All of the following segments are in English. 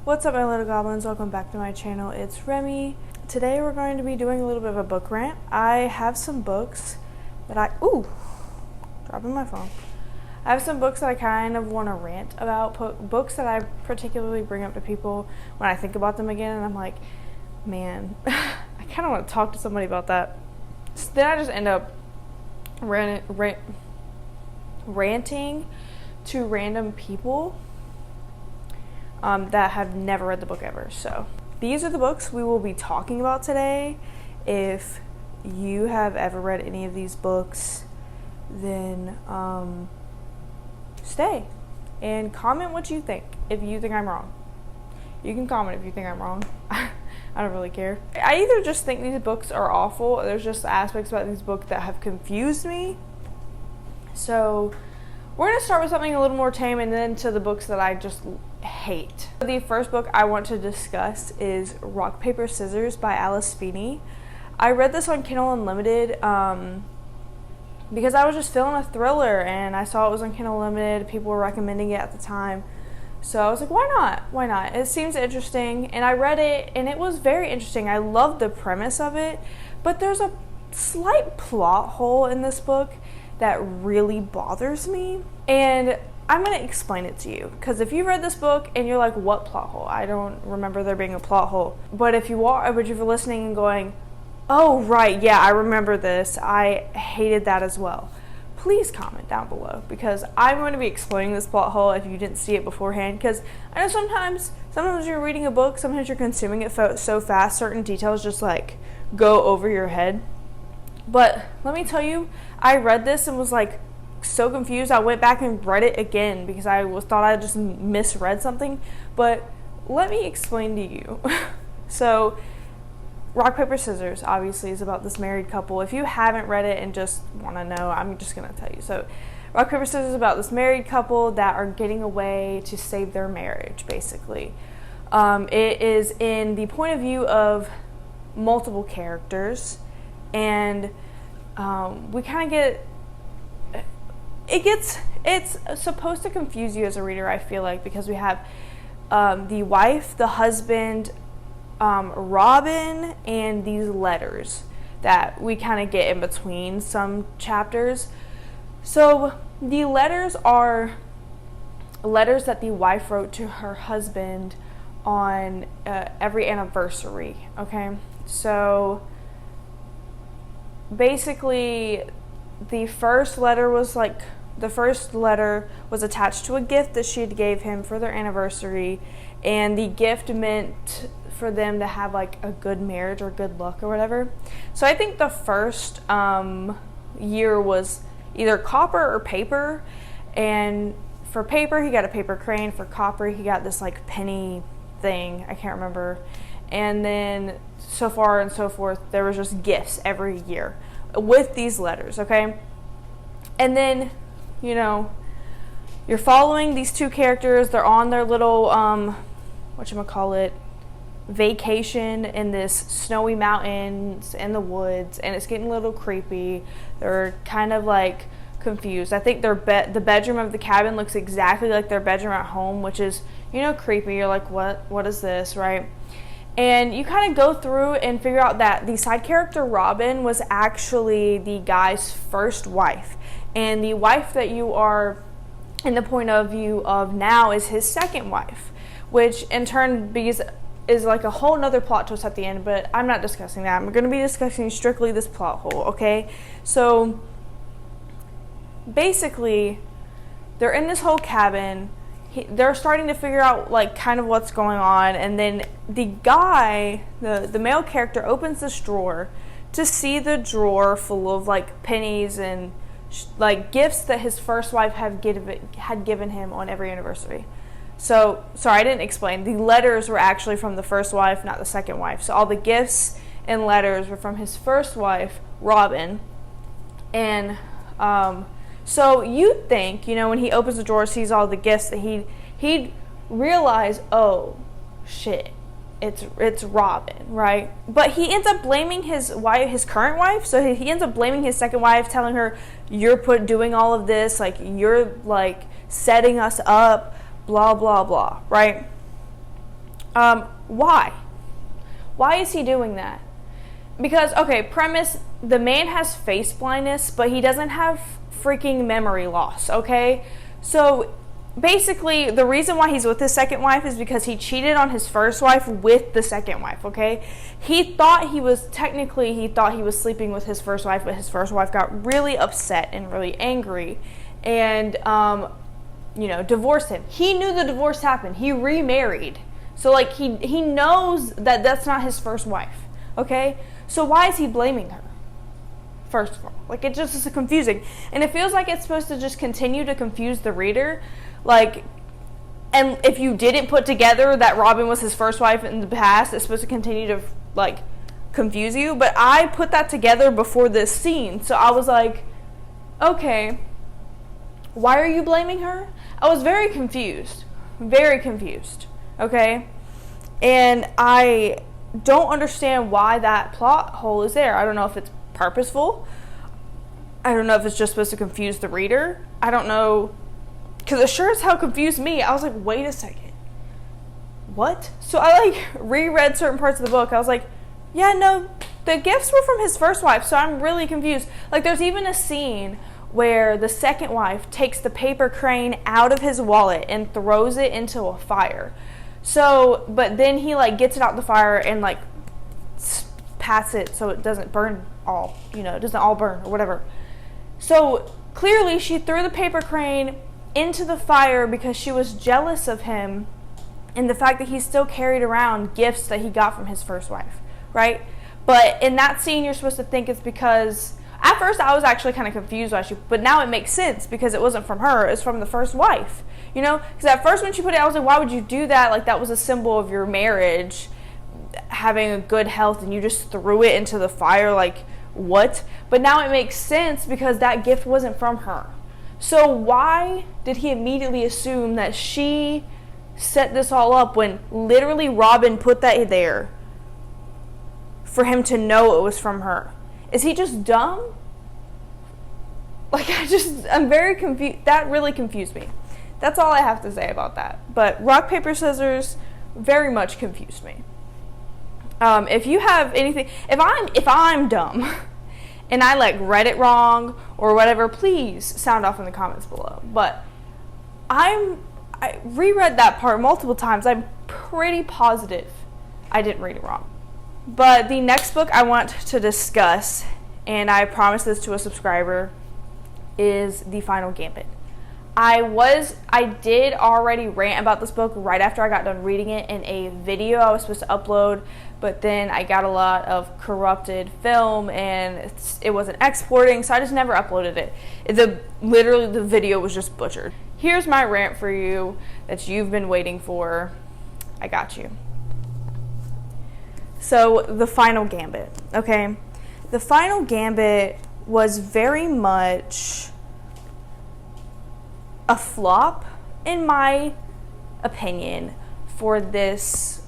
What's up, my little goblins? Welcome back to my channel. It's Remy. Today we're going to be doing a little bit of a book rant. I have some books that dropping my phone. I have some books that I kind of want to rant about, books that I particularly bring up to people when I think about them again, and I'm like, man, I kind of want to talk to somebody about that. So then I just end up ranting to random people that have never read the book ever. So these are the books we will be talking about today. If you have ever read any of these books, then stay and comment what you think. If you think I'm wrong, you can comment if you think I'm wrong. I don't really care. I either just think these books are awful, or there's just aspects about these books that have confused me. So we're going to start with something a little more tame and then to the books that I just hate. The first book I want to discuss is Rock, Paper, Scissors by Alice Feeney. I read this on Kindle Unlimited because I was just feeling a thriller and I saw it was on Kindle Unlimited. People were recommending it at the time. So I was like, why not? Why not? It seems interesting. And I read it and it was very interesting. I loved the premise of it, but there's a slight plot hole in this book that really bothers me. And I'm going to explain it to you, because if you read this book and you're like, what plot hole? I don't remember there being a plot hole. But if you're listening and going, oh, right, yeah, I remember this, I hated that as well, please comment down below, because I'm going to be explaining this plot hole if you didn't see it beforehand. Because I know sometimes you're reading a book, sometimes you're consuming it so fast, certain details just like go over your head. But let me tell you, I read this and was like so confused. I went back and read it again because I thought I just misread something. But let me explain to you. So Rock, Paper, Scissors obviously is about this married couple. If you haven't read it and just want to know, I'm just going to tell you. So Rock, Paper, Scissors is about this married couple that are getting away to save their marriage, basically. It is in the point of view of multiple characters. And we kind of get, it's supposed to confuse you as a reader, I feel like, because we have the wife, the husband, Robin, and these letters that we kind of get in between some chapters. So the letters are letters that the wife wrote to her husband on every anniversary, okay? So basically, the first letter was attached to a gift that she had gave him for their anniversary, and the gift meant for them to have like a good marriage or good luck or whatever. So I think the first year was either copper or paper, and for paper he got a paper crane, for copper he got this like penny thing, I can't remember. And then so far and so forth, there was just gifts every year with these letters, okay? And then, you know, you're following these two characters. They're on their little, vacation in this snowy mountains in the woods, and it's getting a little creepy. They're kind of like confused. I think the bedroom of the cabin looks exactly like their bedroom at home, which is, you know, creepy. You're like, what is this, right? And you kind of go through and figure out that the side character, Robin, was actually the guy's first wife. And the wife that you are in the point of view of now is his second wife, which in turn is like a whole nother plot twist at the end, but I'm not discussing that. I'm going to be discussing strictly this plot hole, okay? So basically, they're in this whole cabin. They're starting to figure out like kind of what's going on, and then the guy, the male character, opens this drawer to see the drawer full of like pennies and like gifts that his first wife had given him on every anniversary. So sorry, I didn't explain. The letters were actually from the first wife, not the second wife. So all the gifts and letters were from his first wife, Robin. And so you'd think, you know, when he opens the drawer, sees all the gifts, that he'd realize, oh shit, it's Robin, right? But he ends up blaming his current wife. So he ends up blaming his second wife, telling her, you're doing all of this, like you're like setting us up, blah blah blah, right? Why? Why is he doing that? Because, okay, premise, the man has face blindness, but he doesn't have freaking memory loss, okay? So, basically, the reason why he's with his second wife is because he cheated on his first wife with the second wife, okay? He thought he was sleeping with his first wife, but his first wife got really upset and really angry and, divorced him. He knew the divorce happened. He remarried. So, like, he knows that that's not his first wife, okay? So why is he blaming her? First of all, like, it just is confusing. And it feels like it's supposed to just continue to confuse the reader. Like, and if you didn't put together that Robin was his first wife in the past, it's supposed to continue to, like, confuse you. But I put that together before this scene. So I was like, okay, why are you blaming her? I was very confused. Very confused. Okay? And I don't understand why that plot hole is there. I don't know if it's purposeful. I don't know if it's just supposed to confuse the reader. I don't know. Because it sure as hell confused me. I was like, wait a second. What? So I, like, reread certain parts of the book. I was like, yeah, no, the gifts were from his first wife, so I'm really confused. Like, there's even a scene where the second wife takes the paper crane out of his wallet and throws it into a fire. So, but then he, like, gets it out the fire and, like, pats it so it doesn't burn all, it doesn't all burn or whatever. So, clearly she threw the paper crane into the fire because she was jealous of him and the fact that he still carried around gifts that he got from his first wife, right? But in that scene, you're supposed to think it's because, at first I was actually kind of confused, but now it makes sense because it wasn't from her, it's from the first wife. Because at first when she put it, I was like, why would you do that? Like, that was a symbol of your marriage, having a good health, and you just threw it into the fire. Like, what? But now it makes sense because that gift wasn't from her. So why did he immediately assume that she set this all up when literally Robin put that there for him to know it was from her? Is he just dumb? Like, I'm very confused. That really confused me. That's all I have to say about that. But rock, paper, scissors very much confused me. If you have anything, if I'm dumb and I, like, read it wrong or whatever, please sound off in the comments below. But I reread that part multiple times. I'm pretty positive I didn't read it wrong. But the next book I want to discuss, and I promised this to a subscriber, is The Final Gambit. I did already rant about this book right after I got done reading it in a video I was supposed to upload, but then I got a lot of corrupted film and it wasn't exporting, so I just never uploaded it. Literally the video was just butchered. Here's my rant for you that you've been waiting for. I got you. So, The Final Gambit, okay? The Final Gambit was very much a flop, in my opinion, for this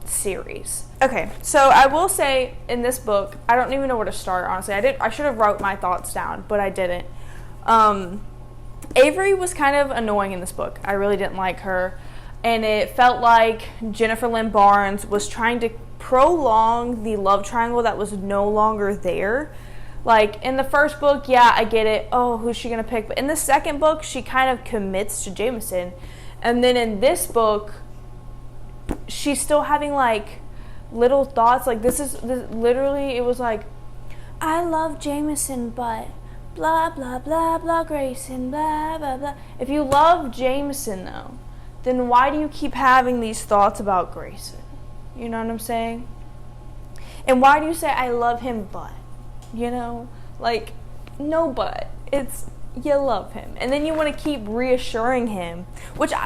series. Okay, so I will say in this book, I don't even know where to start, honestly. I should have wrote my thoughts down, but I didn't. Avery was kind of annoying in this book. I really didn't like her. And it felt like Jennifer Lynn Barnes was trying to prolong the love triangle that was no longer there. Like, in the first book, yeah, I get it. Oh, who's she going to pick? But in the second book, she kind of commits to Jameson. And then in this book, she's still having, like, little thoughts. Like, literally, it was like, I love Jameson, but blah, blah, blah, blah, Grayson, blah, blah, blah. If you love Jameson, though, then why do you keep having these thoughts about Grayson? You know what I'm saying? And why do you say, I love him, but? Like, no but. It's, you love him. And then you want to keep reassuring him.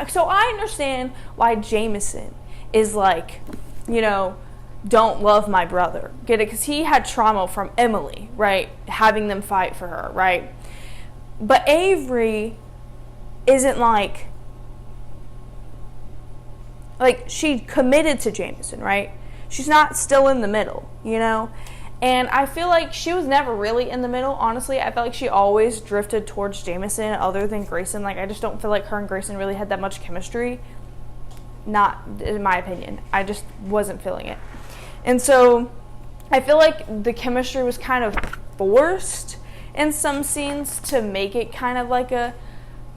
So I understand why Jameson is like, don't love my brother. Get it? Because he had trauma from Emily, right? Having them fight for her, right? But Avery isn't like she committed to Jameson, right? She's not still in the middle, And I feel like she was never really in the middle, honestly. I felt like she always drifted towards Jameson other than Grayson. Like, I just don't feel like her and Grayson really had that much chemistry. not in my opinion. I just wasn't feeling it. And so I feel like the chemistry was kind of forced in some scenes to make it kind of like a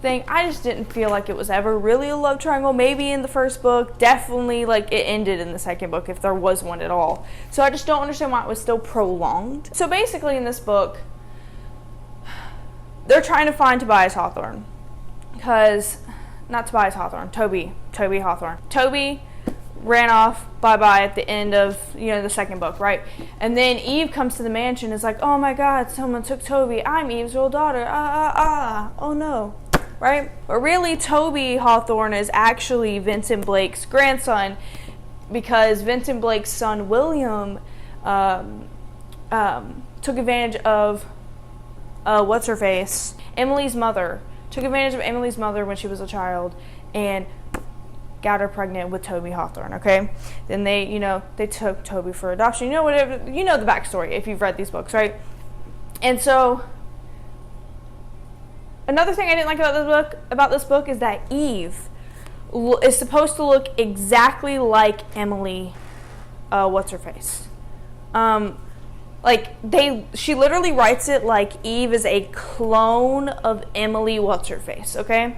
thing. I just didn't feel like it was ever really a love triangle. Maybe in the first book, definitely like it ended in the second book if there was one at all. So I just don't understand why it was still prolonged. So basically in this book, they're trying to find Tobias Hawthorne. Toby Hawthorne. Toby ran off, bye-bye at the end of, the second book, right? And then Eve comes to the mansion and is like, oh my God, someone took Toby. I'm Eve's real daughter. Oh no. Right? But really, Toby Hawthorne is actually Vincent Blake's grandson, because Vincent Blake's son, William, took advantage of, Emily's mother. Took advantage of Emily's mother when she was a child and got her pregnant with Toby Hawthorne, okay? Then they took Toby for adoption. The backstory if you've read these books, right? And so another thing I didn't like about this book is that Eve is supposed to look exactly like Emily, she literally writes it like Eve is a clone of Emily okay?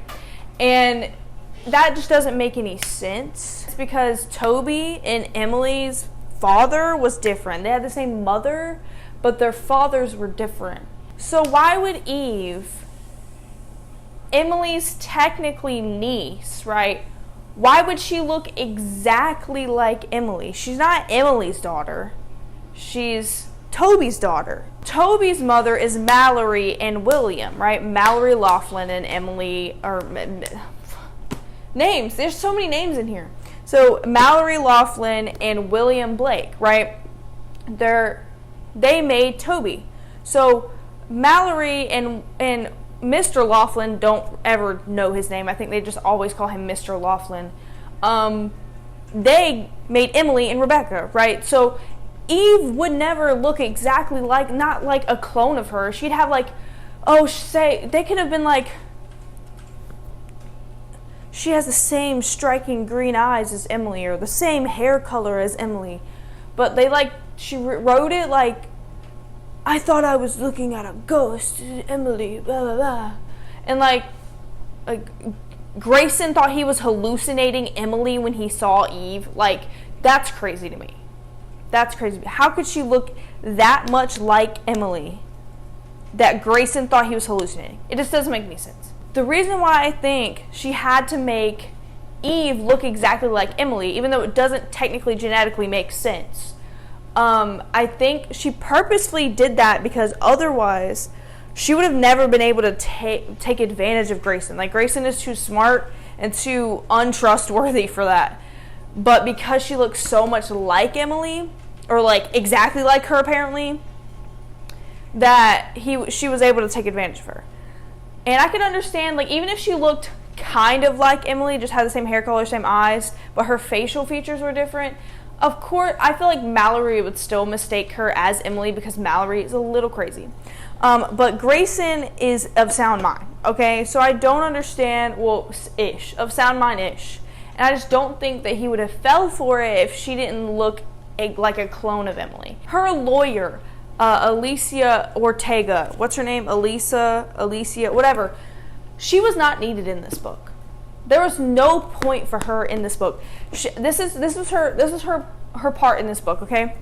And that just doesn't make any sense. It's because Toby and Emily's father was different. They had the same mother, but their fathers were different. So why would Eve, Emily's technically niece, right? Why would she look exactly like Emily? She's not Emily's daughter. She's Toby's daughter. Toby's mother is Mallory and William, right? Mallory Laughlin and Emily, names. There's so many names in here. So Mallory Laughlin and William Blake, right? They made Toby. So Mallory and Mr. Laughlin don't ever know his name. I think they just always call him Mr. Laughlin. They made Emily and Rebecca, right? So Eve would never look exactly not like a clone of her. She'd have they could have been like, she has the same striking green eyes as Emily or the same hair color as Emily. But she wrote it like, I thought I was looking at a ghost, Emily, blah, blah, blah. And Grayson thought he was hallucinating Emily when he saw Eve. That's crazy to me. That's crazy. How could she look that much like Emily that Grayson thought he was hallucinating? It just doesn't make any sense. The reason why I think she had to make Eve look exactly like Emily, even though it doesn't technically genetically make sense, I think she purposefully did that because otherwise she would have never been able to take advantage of Grayson. Grayson is too smart and too untrustworthy for that. But because she looks so much like Emily, or exactly like her apparently, that she was able to take advantage of her. And I could understand, even if she looked kind of like Emily, just had the same hair color, same eyes, but her facial features were different, of course, I feel like Mallory would still mistake her as Emily because Mallory is a little crazy. But Grayson is of sound mind, okay? So I don't understand, of sound mind-ish. And I just don't think that he would have fell for it if she didn't look like a clone of Emily. Her lawyer, Alicia Ortega, what's her name? Alicia, whatever. She was not needed in this book. There was no point for her in this book. This is her part in this book, okay?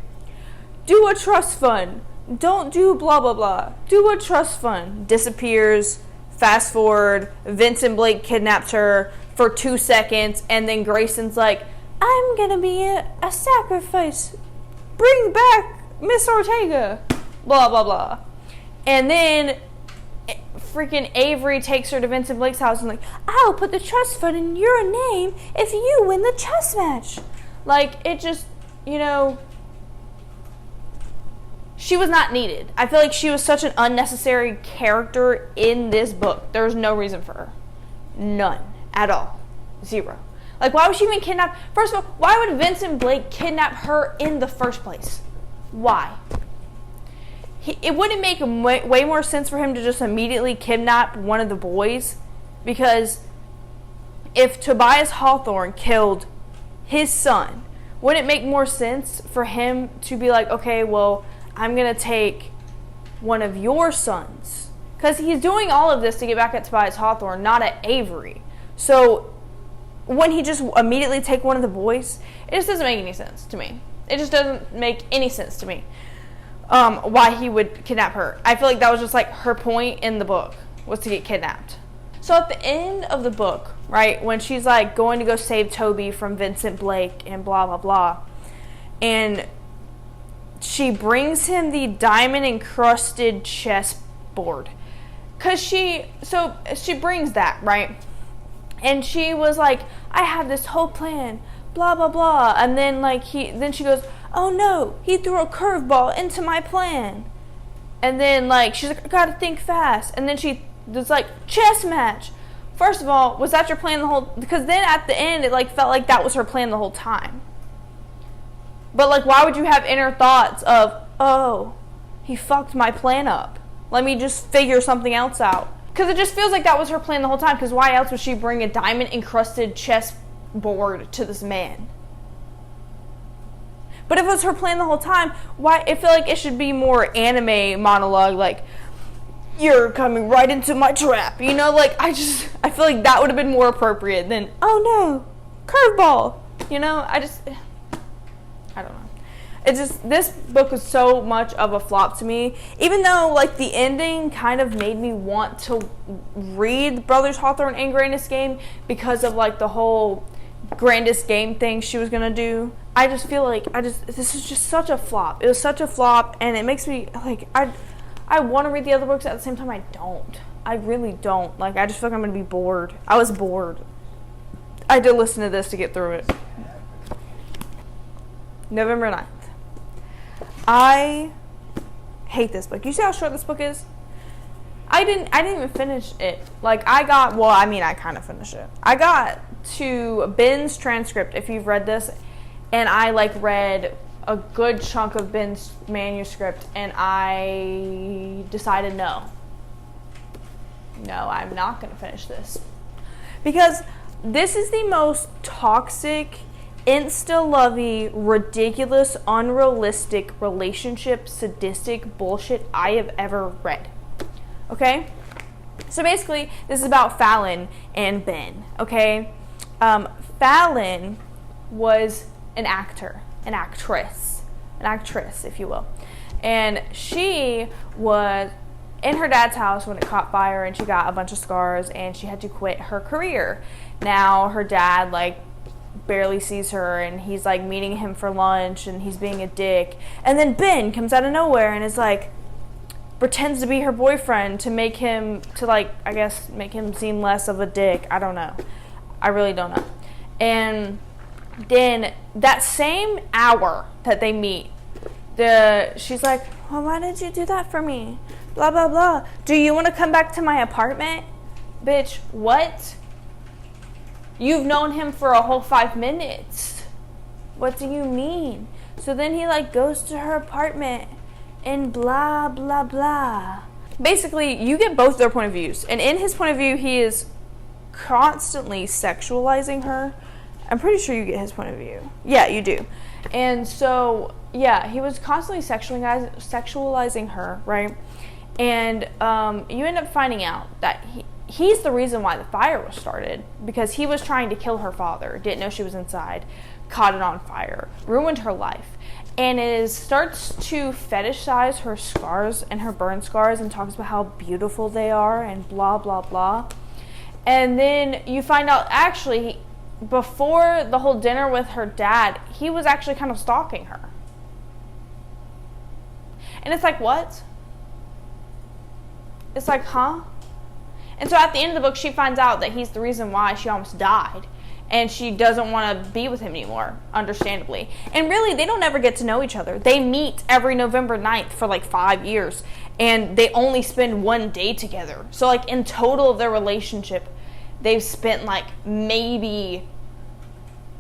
Do a trust fund. Don't do blah blah blah. Do a trust fund. Disappears. Fast forward. Vincent Blake kidnaps her for 2 seconds, and then Grayson's like, I'm gonna be a sacrifice. Bring back Miss Ortega. Blah blah blah. And then freaking Avery takes her to Vincent Blake's house and I'll put the trust fund in your name if you win the chess match. It just, she was not needed. I feel like she was such an unnecessary character in this book. There was no reason for her. None. At all. Zero. Why would she even kidnap? First of all, why would Vincent Blake kidnap her in the first place? Why? It wouldn't make way more sense for him to just immediately kidnap one of the boys, because if Tobias Hawthorne killed his son. Wouldn't it make more sense for him to be like, okay, well, I'm going to take one of your sons? Because he's doing all of this to get back at Tobias Hawthorne, not at Avery. So when he just immediately take one of the boys, it just doesn't make any sense to me. It just doesn't make any sense to me why he would kidnap her. I feel like that was just like her point in the book, was to get kidnapped. So at the end of the book, right, when she's like going to go save Toby from Vincent Blake and blah, blah, blah, and she brings him the diamond encrusted chessboard. Because she brings that, right? And she was like, I have this whole plan, blah, blah, blah. And then then she goes, oh no, he threw a curveball into my plan. And then she's like, I gotta think fast. And then she was like, chess match. First of all, was that your plan the whole, because then at the end it felt like that was her plan the whole time. But why would you have inner thoughts of, oh, he fucked my plan up, let me just figure something else out? Because it just feels like that was her plan the whole time, because why else would she bring a diamond encrusted chessboard to this man? But if it was her plan the whole time, why? I feel like it should be more anime monologue, you're coming right into my trap, I feel like that would have been more appropriate than, oh no, curveball, I don't know. This book was so much of a flop to me, even though the ending kind of made me want to read Brothers Hawthorne and Grandest Game because of the whole Grandest Game thing she was gonna do. I just feel this is just such a flop. It was such a flop, and it makes me I want to read the other books, at the same time I don't. I really don't. I just feel like I'm gonna be bored. I was bored. I did listen to this to get through it. November 9th. I hate this book. You see how short this book is? I didn't even finish it. I kind of finished it. I got to Ben's transcript, if you've read this, and I read a good chunk of Ben's manuscript, and I decided no, I'm not going to finish this. Because this is the most toxic, insta-lovey, ridiculous, unrealistic, relationship, sadistic bullshit I have ever read. Okay? So basically, this is about Fallon and Ben. Okay? Fallon was an actress, if you will. And she was in her dad's house when it caught fire, and she got a bunch of scars, and she had to quit her career. Now her dad barely sees her, and he's meeting him for lunch, and he's being a dick. And then Ben comes out of nowhere and is pretends to be her boyfriend to make him make him seem less of a dick. I don't know. I really don't know. And then that same hour that they meet, she's like, well, why did you do that for me? Blah, blah, blah. Do you want to come back to my apartment? Bitch, what? You've known him for a whole 5 minutes. What do you mean? So then he goes to her apartment and blah, blah, blah. Basically, you get both their point of views. And in his point of view, he is constantly sexualizing her. I'm pretty sure you get his point of view. Yeah, you do. And so, yeah, he was constantly sexualizing her, right? And you end up finding out that he's the reason why the fire was started, because he was trying to kill her father, didn't know she was inside, caught it on fire, ruined her life, and starts to fetishize her scars and her burn scars and talks about how beautiful they are and blah, blah, blah. And then you find out, actually, before the whole dinner with her dad, he was actually kind of stalking her. And it's what? It's huh? And so at the end of the book, she finds out that he's the reason why she almost died. And she doesn't want to be with him anymore, understandably. And really, they don't ever get to know each other. They meet every November 9th for 5 years. And they only spend one day together. So in total of their relationship, they've spent maybe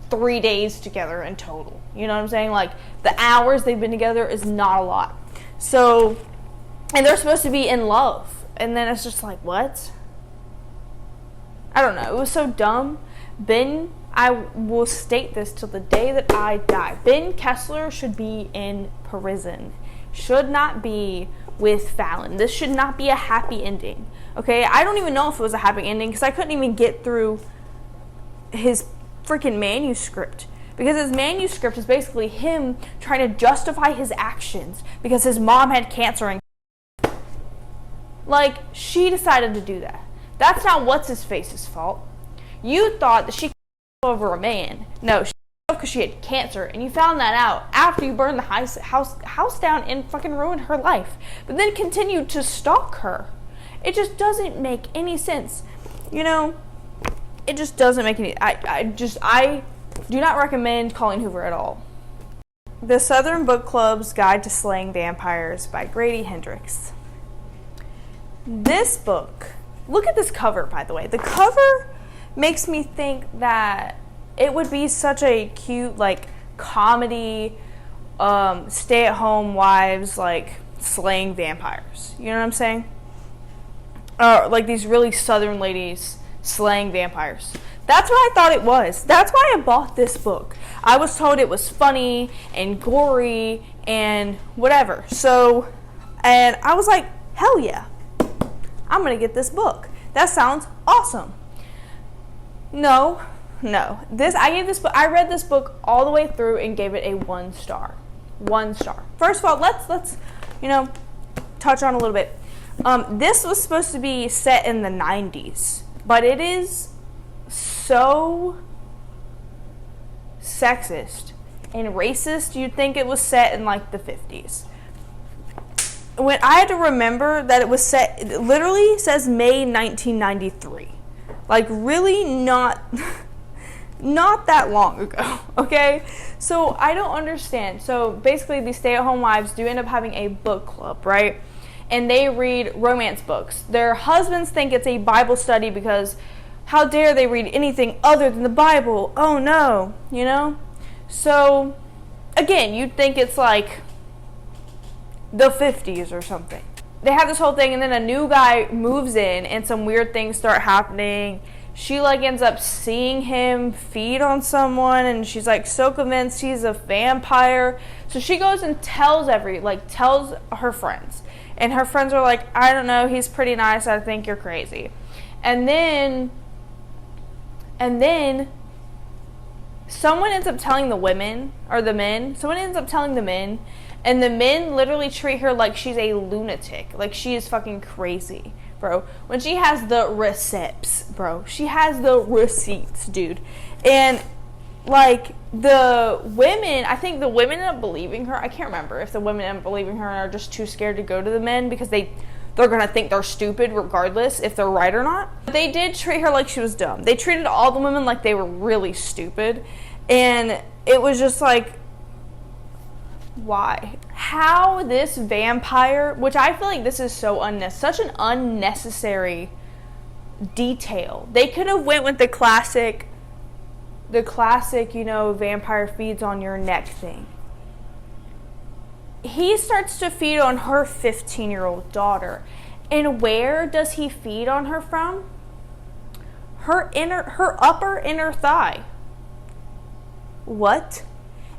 3 days together in total. You know what I'm saying? The hours they've been together is not a lot. So, and they're supposed to be in love. And then it's just what? I don't know. It was so dumb. Ben I will state this till the day that I die. Ben Kessler should be in prison. Should not be with Fallon. This should not be a happy ending. Okay? I don't even know if it was a happy ending because I couldn't even get through his freaking manuscript. Because his manuscript is basically him trying to justify his actions because his mom had cancer and like, she decided to do that. That's not what's-his-face's fault. You thought that she over a man. No, she because she had cancer, and you found that out after you burned the house down and fucking ruined her life. But then continued to stalk her. It just doesn't make any sense. You know, it just doesn't make any... I do not recommend Colleen Hoover at all. The Southern Book Club's Guide to Slaying Vampires by Grady Hendrix. This book, look at this cover, by the way. The cover makes me think that it would be such a cute, like, comedy, stay-at-home wives, like, slaying vampires. You know what I'm saying? Like these really southern ladies slaying vampires. That's what I thought it was. That's why I bought this book. I was told it was funny and gory and whatever. So, and I was like, hell yeah. I'm going to get this book. That sounds awesome. No. I read this book all the way through and gave it a 1 star. 1 star. First of all, let's touch on a little bit. This was supposed to be set in the 90s, but it is so sexist and racist. You'd think it was set in like the 50s. When I had to remember that it was set, it literally says May 1993. Like, really not that long ago, okay? So, I don't understand. So, basically, these stay-at-home wives do end up having a book club, right? And they read romance books. Their husbands think it's a Bible study because how dare they read anything other than the Bible? Oh, no, you know? So, again, you'd think it's like the 50s or something. They have this whole thing, and then a new guy moves in, and some weird things start happening. She, like, ends up seeing him feed on someone, and she's, like, so convinced he's a vampire. So she goes and tells her friends. And her friends are like, I don't know, he's pretty nice, I think you're crazy. And then someone ends up telling the men, and the men literally treat her like she's a lunatic. Like, she is fucking crazy, bro. When she has the receipts, bro. She has the receipts, dude. And, like, the women, I think the women end up believing her. I can't remember if the women end up believing her and are just too scared to go to the men because they're going to think they're stupid regardless if they're right or not. But they did treat her like she was dumb. They treated all the women like they were really stupid. And it was just like, why? How this vampire, which I feel like this is such an unnecessary detail. They could have went with the classic, vampire feeds on your neck thing. He starts to feed on her 15-year-old daughter. And where does he feed on her from? Her upper inner thigh. What?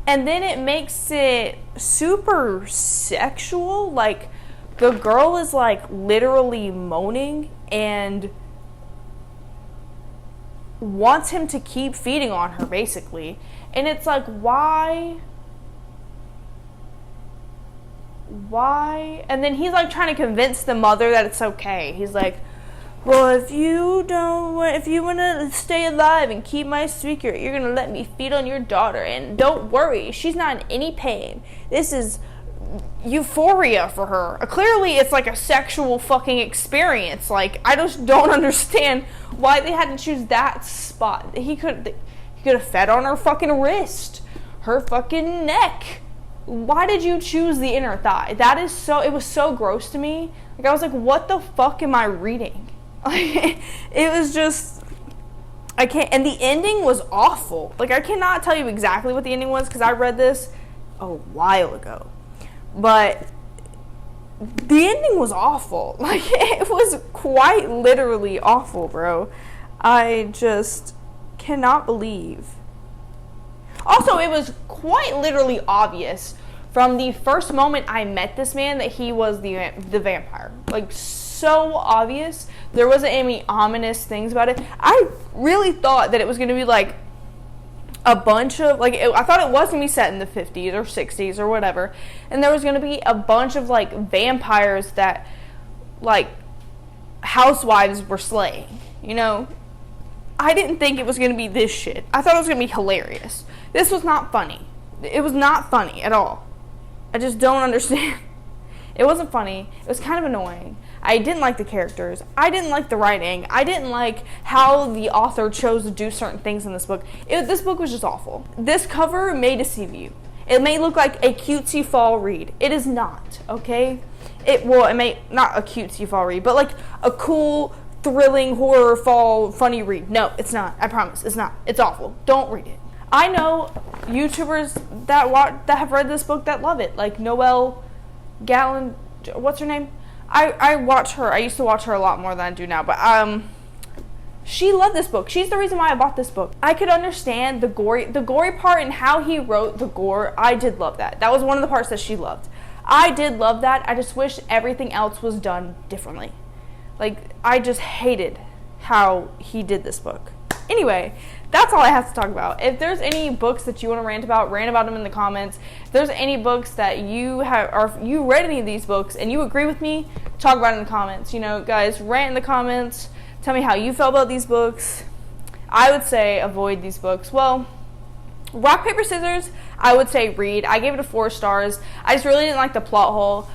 And then it makes it super sexual. Like, the girl is, like, literally moaning and wants him to keep feeding on her, basically. And it's like, why? And then he's, like, trying to convince the mother that it's okay. He's like, well, if you want to stay alive and keep my secret, you're going to let me feed on your daughter. And don't worry, she's not in any pain. This is euphoria for her. Clearly, it's like a sexual fucking experience. Like, I just don't understand why they had to choose that spot. He could have fed on her fucking wrist, her fucking neck. Why did you choose the inner thigh? It was so gross to me. Like, I was like, what the fuck am I reading? It was just, I can't, and the ending was awful. Like, I cannot tell you exactly what the ending was because I read this a while ago. But the ending was awful. Like, it was quite literally awful, bro. I just cannot believe. Also, it was quite literally obvious from the first moment I met this man that he was the vampire. Like, so obvious. There wasn't any ominous things about it. I really thought that it was going to be like a bunch of, like, I thought it was going to be set in the 50s or 60s or whatever. And there was going to be a bunch of, like, vampires that, like, housewives were slaying, you know? I didn't think it was going to be this shit. I thought it was going to be hilarious. This was not funny. It was not funny at all. I just don't understand. It wasn't funny. It was kind of annoying. I didn't like the characters. I didn't like the writing. I didn't like how the author chose to do certain things in this book. This book was just awful. This cover may deceive you. It may look like a cutesy fall read. It is not, okay? It may not a cutesy fall read, but like a cool, thrilling horror fall funny read. No, it's not. I promise, it's not. It's awful. Don't read it. I know YouTubers that have read this book that love it, like Noelle Gallen. What's her name? I watch her. I used to watch her a lot more than I do now, but she loved this book. She's the reason why I bought this book. I could understand the gory part and how he wrote the gore. I did love that. That was one of the parts that she loved. I did love that. I just wish everything else was done differently. Like, I just hated how he did this book. Anyway, that's all I have to talk about. If there's any books that you want to rant about them in the comments. If there's any books that you have, or if you read any of these books and you agree with me, talk about it in the comments. You know, guys, rant in the comments. Tell me how you felt about these books. I would say avoid these books. Well, Rock, Paper, Scissors, I would say read. I gave it 4 stars. I just really didn't like the plot hole,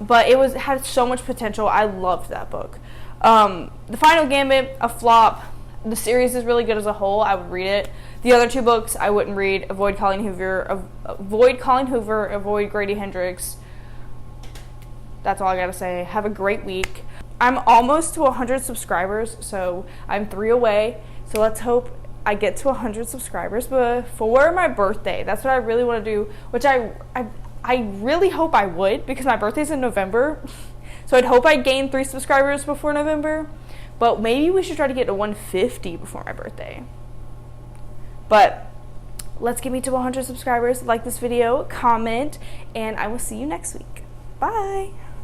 but it had so much potential. I loved that book. The Final Gambit, a flop. The series is really good as a whole. I would read it. The other 2 books I wouldn't read. Avoid Colleen Hoover. Avoid Grady Hendrix. That's all I gotta say. Have a great week. I'm almost to 100 subscribers, so I'm 3 away. So let's hope I get to 100 subscribers before my birthday. That's what I really want to do, which I really hope I would, because my birthday's in November. So I'd hope I gain 3 subscribers before November. But maybe we should try to get to 150 before my birthday. But let's get me to 100 subscribers. Like this video, comment, and I will see you next week. Bye.